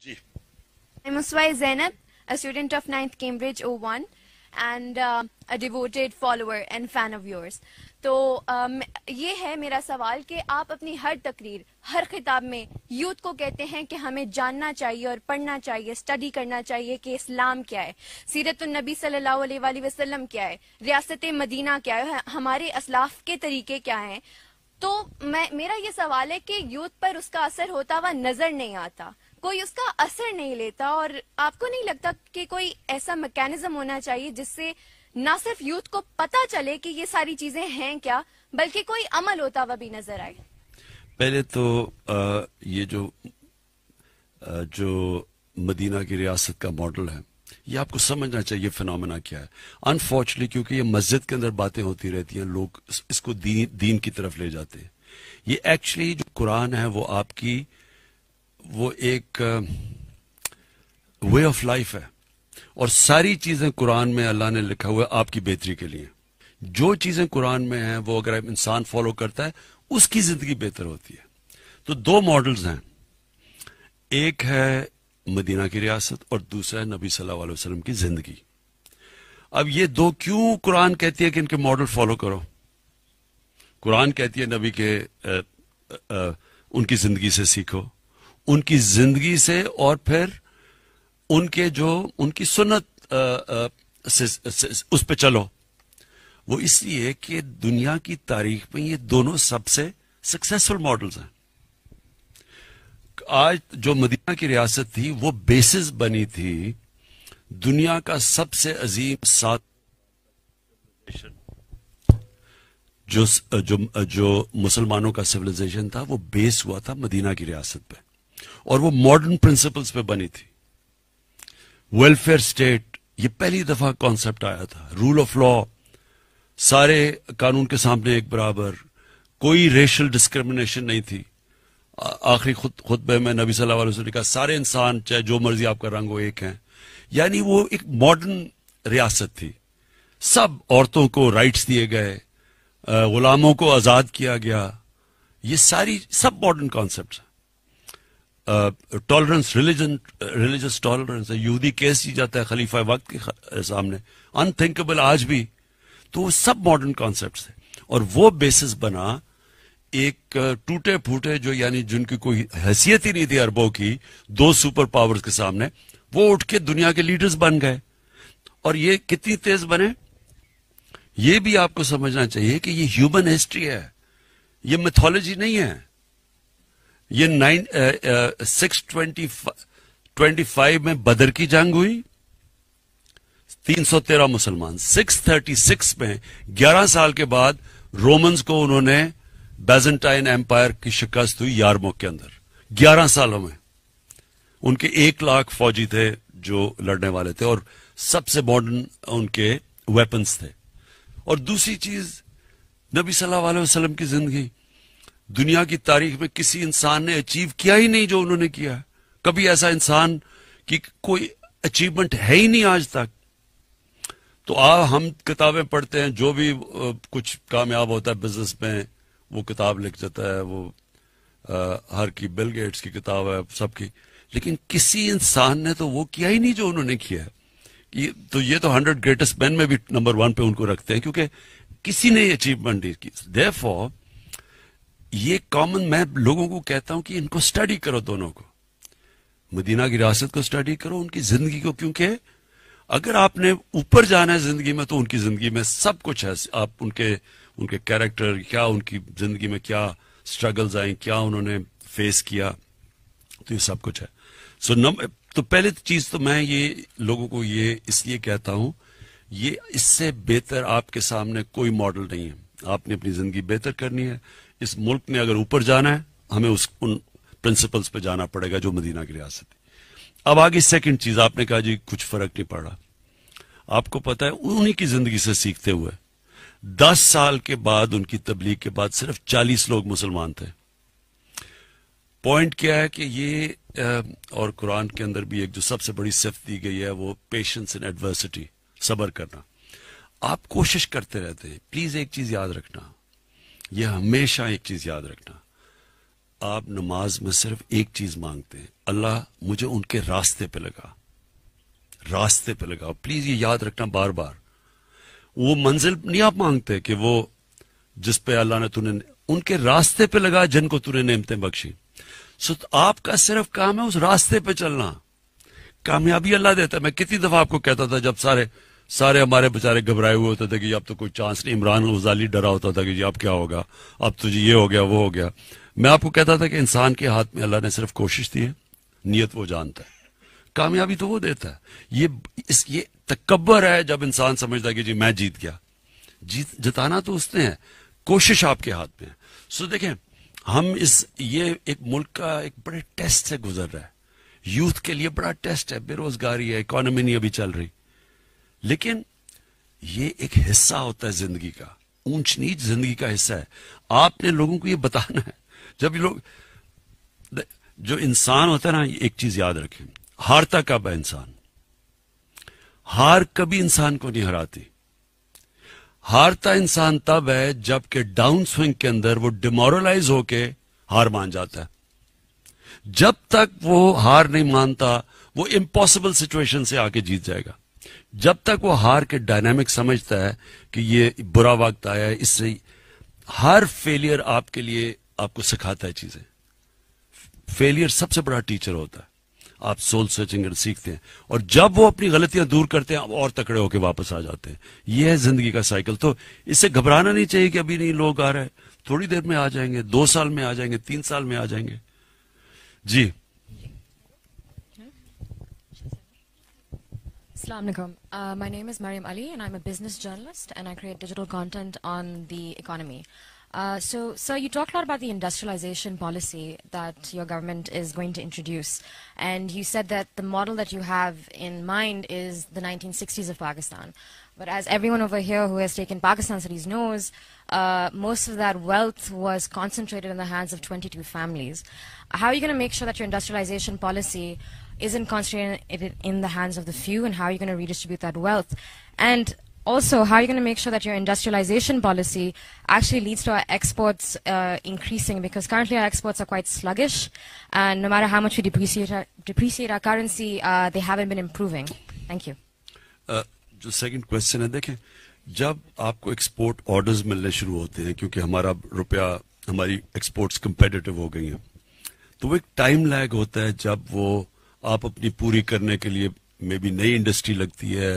G I'm Uswai Zainab, a student of 9th Cambridge O1 and a devoted follower and fan of yours. تو یہ ہے میرا سوال کہ آپ اپنی ہر تقریر، ہر خطاب میں یوتھ کو کہتے ہیں کہ ہمیں جاننا چاہیے اور پڑھنا چاہیے، اسٹڈی کرنا چاہیے کہ اسلام کیا ہے، سیرت النبی صلی اللہ علیہ وآلہ وسلم کیا ہے، ریاست مدینہ کیا ہے، ہمارے اسلاف کے طریقے کیا ہیں. تو میرا یہ سوال ہے کہ یوتھ پر اس کا اثر ہوتا ہوا نظر نہیں آتا، کوئی اس کا اثر نہیں لیتا، اور آپ کو نہیں لگتا کہ کوئی ایسا میکینزم ہونا چاہیے جس سے نہ صرف یوتھ کو پتہ چلے کہ یہ ساری چیزیں ہیں کیا، بلکہ کوئی عمل ہوتا ہوا بھی نظر آئے؟ پہلے تو یہ جو مدینہ کی ریاست کا ماڈل ہے، یہ آپ کو سمجھنا چاہیے فنامنا کیا ہے. انفارچونیٹلی کیونکہ یہ مسجد کے اندر باتیں ہوتی رہتی ہیں، لوگ اس کو دین کی طرف لے جاتے ہیں. یہ ایکچولی جو قرآن ہے وہ آپ کی وہ ایک وے آف لائف ہے، اور ساری چیزیں قرآن میں اللہ نے لکھا ہوا ہے آپ کی بہتری کے لیے. جو چیزیں قرآن میں ہیں وہ اگر انسان فالو کرتا ہے اس کی زندگی بہتر ہوتی ہے. تو دو ماڈلز ہیں، ایک ہے مدینہ کی ریاست اور دوسرا ہے نبی صلی اللہ علیہ وسلم کی زندگی. اب یہ دو کیوں قرآن کہتی ہے کہ ان کے ماڈل فالو کرو؟ قرآن کہتی ہے نبی کے ان کی زندگی سے سیکھو، ان کی زندگی سے، اور پھر ان کی سنت اس پہ چلو. وہ اس لیے کہ دنیا کی تاریخ میں یہ دونوں سب سے سکسیسفل ماڈلز ہیں. آج جو مدینہ کی ریاست تھی وہ بیسز بنی تھی دنیا کا سب سے عظیم جو مسلمانوں کا سویلائزیشن تھا وہ بیس ہوا تھا مدینہ کی ریاست پہ، اور وہ ماڈرن پرنسپلز پہ بنی تھی. ویلفیئر اسٹیٹ، یہ پہلی دفعہ کانسیپٹ آیا تھا. رول آف لا، سارے قانون کے سامنے ایک برابر، کوئی ریشل ڈسکرمنیشن نہیں تھی. آخری خطبے میں نبی صلی اللہ علیہ وسلم نے کہا سارے انسان چاہے جو مرضی آپ کا رنگ ہو ایک ہیں. یعنی وہ ایک ماڈرن ریاست تھی. سب عورتوں کو رائٹس دیے گئے، غلاموں کو آزاد کیا گیا. یہ سب ماڈرن کانسیپٹس ہیں. ٹالرنس، ریلیجس ٹالرنس ہے. یہودی کیس دی جاتا ہے خلیفہ وقت کے سامنے، انتھنکیبل آج بھی. تو وہ سب ماڈرن کانسیپٹس ہیں، اور وہ بیسس بنا ایک ٹوٹے پھوٹے جو یعنی جن کی کوئی حیثیت ہی نہیں تھی عربوں کی، دو سپر پاورز کے سامنے وہ اٹھ کے دنیا کے لیڈرز بن گئے. اور یہ کتنی تیز بنے یہ بھی آپ کو سمجھنا چاہیے کہ یہ ہیومن ہسٹری ہے، یہ میتھولوجی نہیں ہے. یہ 625 میں بدر کی جنگ ہوئی، 313 مسلمان. 636 میں 11 سال کے بعد رومنز کو انہوں نے بیزنٹائن ایمپائر کی شکست ہوئی یارموک کے اندر. 11 سالوں میں ان کے 1 لاکھ فوجی تھے جو لڑنے والے تھے، اور سب سے ماڈرن ان کے ویپنز تھے. اور دوسری چیز، نبی صلی اللہ علیہ وسلم کی زندگی دنیا کی تاریخ میں کسی انسان نے اچیو کیا ہی نہیں جو انہوں نے کیا. کبھی ایسا انسان کی کوئی اچیومنٹ ہے ہی نہیں آج تک. تو ہم کتابیں پڑھتے ہیں، جو بھی کچھ کامیاب ہوتا ہے بزنس میں وہ کتاب لکھ جاتا ہے، وہ ہر کی بل گیٹس کی کتاب ہے سب کی، لیکن کسی انسان نے تو وہ کیا ہی نہیں جو انہوں نے کیا ہے. تو یہ تو 100 گریٹسٹ مین میں بھی نمبر 1 پہ ان کو رکھتے ہیں، کیونکہ کسی نے اچیومنٹ نہیں کی. therefore یہ کامن، میں لوگوں کو کہتا ہوں کہ ان کو اسٹڈی کرو، دونوں کو، مدینہ کی ریاست کو اسٹڈی کرو، ان کی زندگی کو، کیونکہ اگر آپ نے اوپر جانا ہے زندگی میں تو ان کی زندگی میں سب کچھ ہے. آپ ان کے کیریکٹر کیا، ان کی زندگی میں کیا سٹرگلز آئیں، کیا انہوں نے فیس کیا، تو یہ سب کچھ ہے. تو پہلے چیز تو میں یہ لوگوں کو یہ اس لیے کہتا ہوں، یہ اس سے بہتر آپ کے سامنے کوئی ماڈل نہیں ہے. آپ نے اپنی زندگی بہتر کرنی ہے. اس ملک نے اگر اوپر جانا ہے ہمیں ان پرنسپلز پہ جانا پڑے گا جو مدینہ کی ریاست ہے. اب آگے سیکنڈ چیز، آپ نے کہا جی کچھ فرق نہیں پڑ رہا. آپ کو پتا ہے انہی کی زندگی سے سیکھتے ہوئے 10 سال کے بعد ان کی تبلیغ کے بعد صرف 40 لوگ مسلمان تھے. پوائنٹ کیا ہے کہ یہ اور قرآن کے اندر بھی ایک جو سب سے بڑی صفت دی گئی ہے وہ پیشنس ان ایڈورسٹی، صبر کرنا. آپ کوشش کرتے رہتے ہیں. پلیز ایک چیز یاد رکھنا، یہ ہمیشہ ایک چیز یاد رکھنا، آپ نماز میں صرف ایک چیز مانگتے ہیں, اللہ مجھے ان کے راستے پہ لگا. پلیز یہ یاد رکھنا بار بار. وہ منزل نہیں آپ مانگتے کہ وہ جس پہ اللہ نے تُونے, ان کے راستے پہ لگا جن کو تُونے نعمتیں بخشی. سو آپ کا صرف کام ہے اس راستے پہ چلنا. کامیابی اللہ دیتا ہے. میں کتنی دفعہ آپ کو کہتا تھا جب سارے ہمارے بےچارے گھبرائے ہوئے ہوتے تھے کہ اب تو کوئی چانس نہیں. عمران غزالی ڈرا ہوتا تھا کہ جی اب کیا ہوگا, اب تو جی یہ ہو گیا وہ ہو گیا. میں آپ کو کہتا تھا کہ انسان کے ہاتھ میں اللہ نے صرف کوشش دی ہے, نیت وہ جانتا ہے, کامیابی تو وہ دیتا ہے. یہ تکبر ہے جب انسان سمجھتا ہے کہ جی میں جیت گیا. جتانا تو اس نے ہے, کوشش آپ کے ہاتھ میں ہے. سو دیکھیں ہم یہ ایک ملک کا ایک بڑے ٹیسٹ سے گزر رہا ہے. یوتھ کے لیے بڑا ٹیسٹ ہے, بے روزگاری ہے, اکانومی نہیں ابھی چل رہی. لیکن یہ ایک حصہ ہوتا ہے زندگی کا, اونچ نیچ زندگی کا حصہ ہے. آپ نے لوگوں کو یہ بتانا ہے. جب یہ لوگ, جو انسان ہوتا ہے نا, ایک چیز یاد رکھیں, ہارتا کب ہے انسان؟ ہار کبھی انسان کو نہیں ہراتی. ہارتا انسان تب ہے جب کہ ڈاؤن سوئنگ کے اندر وہ ڈیمورلائز ہو کے ہار مان جاتا ہے. جب تک وہ ہار نہیں مانتا وہ امپاسبل سچویشن سے آ کے جیت جائے گا. جب تک وہ ہار کے ڈائنامک سمجھتا ہے کہ یہ برا وقت آیا ہے, اس سے ہر فیلئر آپ کے لیے آپ کو سکھاتا ہے چیزیں. فیلئر سب سے بڑا ٹیچر ہوتا ہے. آپ سول سرچنگ سیکھتے ہیں, اور جب وہ اپنی غلطیاں دور کرتے ہیں اور تکڑے ہو کے واپس آ جاتے ہیں. یہ ہے زندگی کا سائیکل. تو اس سے گھبرانا نہیں چاہیے کہ ابھی نہیں لوگ آ رہے, تھوڑی دیر میں آ جائیں گے, 2 سال میں آ جائیں گے, 3 سال میں آ جائیں گے. جی Assalamu alaikum. My name is Mariam Ali and I'm a business journalist and I create digital content on the economy. So, sir, you talked a lot about the industrialization policy that your government is going to introduce, and you said that the model that you have in mind is the 1960s of Pakistan. But as everyone over here who has taken Pakistan studies knows, most of that wealth was concentrated in the hands of 22 families. How are you going to make sure that your industrialization policy isn't concentrated in the hands of the few, and how are you going to redistribute that wealth? And also, how are you going to make sure that your industrialization policy actually leads to our exports increasing? Because currently our exports are quite sluggish, and no matter how much we depreciate our currency, they haven't been improving. Thank you. جو second question ہے, دیکھیں جب آپ کو export orders ملنے شروع ہوتے ہیں, کیونکہ ہمارا روپیہ, ہماری ایکسپورٹس کمپیٹیٹو ہو گئی ہیں, تو وہ ایک ٹائم لیگ ہوتا ہے جب وہ آپ اپنی پوری کرنے کے لیے مے بی نئی انڈسٹری لگتی ہے,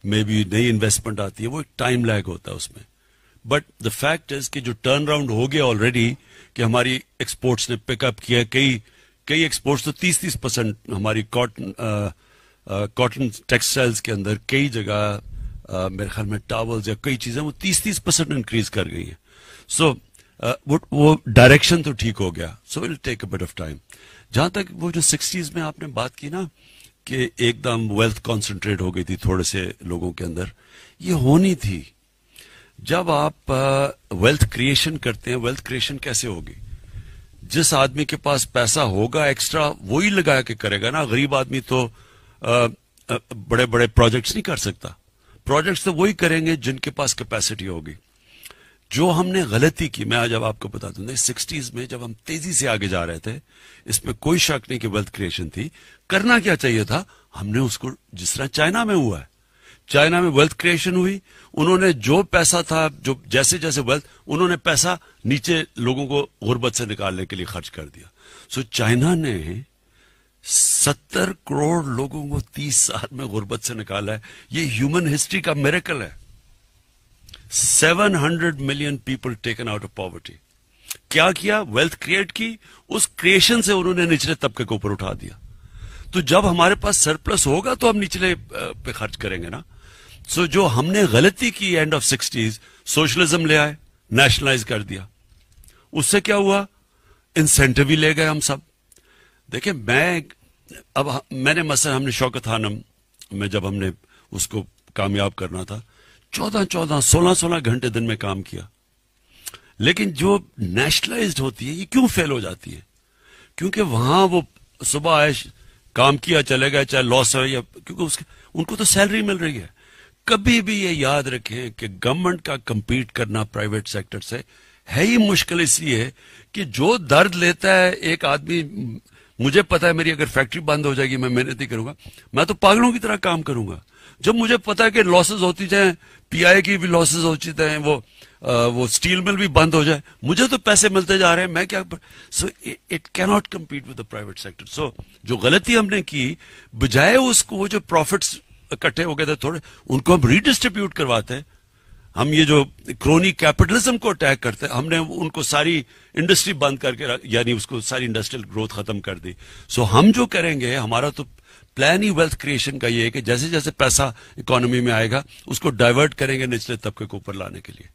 مے بی نئی انویسٹمنٹ آتی ہے, وہ ایک ٹائم لیگ ہوتا ہے اس میں. بٹ دا فیکٹ از کہ جو ٹرن راؤنڈ ہو گیا آلریڈی, کہ ہماری ایکسپورٹس نے پک اپ کیا, کئی ایکسپورٹس تو 30% ہماری کاٹن ٹیکسٹائلز کے اندر کئی جگہ میرے خیال میں ٹاولز یا کئی چیزیں وہ 30% انکریز کر گئی ہیں. سو وہ ڈائریکشن تو ٹھیک ہو گیا. سو ول ٹیک اے بٹ آف ٹائم. جہاں تک وہ جو 60s میں آپ نے بات کی نا کہ ایک دم ویلتھ کانسنٹریٹ ہو گئی تھی تھوڑے سے لوگوں کے اندر, یہ ہونی تھی. جب آپ ویلتھ کریشن کرتے ہیں, ویلتھ کریشن کیسے ہوگی؟ جس آدمی کے پاس پیسہ ہوگا ایکسٹرا وہی لگا کے کرے گا نا. غریب آدمی تو بڑے بڑے پروجیکٹس نہیں کر سکتا. پروجیکٹس تو وہی کریں گے جن کے پاس کیپیسٹی ہوگی. جو ہم نے غلطی کی, میں آج اب آپ کو بتا دوں, 60s میں جب ہم تیزی سے آگے جا رہے تھے, اس میں کوئی شک نہیں کہ ویلتھ کریشن تھی. کرنا کیا چاہیے تھا, ہم نے اس کو جس طرح چائنا میں ہوا ہے, چائنا میں ویلتھ کریشن ہوئی, انہوں نے جو پیسہ تھا, جو جیسے جیسے ویلتھ, انہوں نے پیسہ نیچے لوگوں کو غربت سے نکالنے کے لیے خرچ کر دیا. سو چائنا نے 70 کروڑ لوگوں کو 30 سال میں غربت سے نکالا ہے. یہ ہیومن ہسٹری کا میریکل ہے. 700 million people taken out of poverty. کیا ویلتھ کریٹ کی, اس کریشن سے انہوں نے نچلے طبقے کو اوپر اٹھا دیا. تو جب ہمارے پاس سرپلس ہوگا تو ہم نچلے پہ خرچ کریں گے نا. سو جو ہم نے غلطی کی اینڈ آف 60s, سوشلزم لے آئے, نیشنلائز کر دیا. اس سے کیا ہوا, انسینٹیو ہی لے گئے ہم سب. دیکھیں میں نے مثلا ہم نے شوکت خانم میں جب ہم نے اس کو کامیاب کرنا تھا, 14 16 گھنٹے دن میں کام کیا. لیکن جو نیشنلائزڈ ہوتی ہے یہ کیوں فیل ہو جاتی ہے؟ کیونکہ وہاں وہ صبح آئے, کام کیا, چلے گئے, چاہے لاس ہو یا, کیونکہ ان کو تو سیلری مل رہی ہے. کبھی بھی یہ یاد رکھیں کہ گورنمنٹ کا کمپیٹ کرنا پرائیویٹ سیکٹر سے ہے ہی مشکل اس لیے کہ جو درد لیتا ہے ایک آدمی، مجھے پتا ہے میری اگر فیکٹری بند ہو جائے گی میں محنت نہیں کروں گا، میں تو پاگلوں کی طرح کام کروں گا. جب مجھے پتا ہے کہ لاسز ہوتی جائیں، پی آئی کی بھی لاسز ہوتی جائیں، وہ اسٹیل مل بھی بند ہو جائے، مجھے تو پیسے ملتے جا رہے ہیں، میں کیا. So it cannot compete with the private sector. So جو غلطی ہم نے کی، بجائے اس کو وہ جو پروفٹس اکٹھے ہو گئے تھے تھوڑے، ان کو ہم ریڈسٹریبیوٹ کرواتے ہیں. ہم یہ جو کرونی کیپٹلزم کو اٹیک کرتے ہیں، ہم نے ان کو ساری انڈسٹری بند کر کے یعنی اس کو ساری انڈسٹریل گروتھ ختم کر دی. سو ہم جو کریں گے، ہمارا تو پلان ہی ویلتھ کریشن کا یہ ہے کہ جیسے جیسے پیسہ اکانومی میں آئے گا اس کو ڈائیورٹ کریں گے نچلے طبقے کو اوپر لانے کے لیے.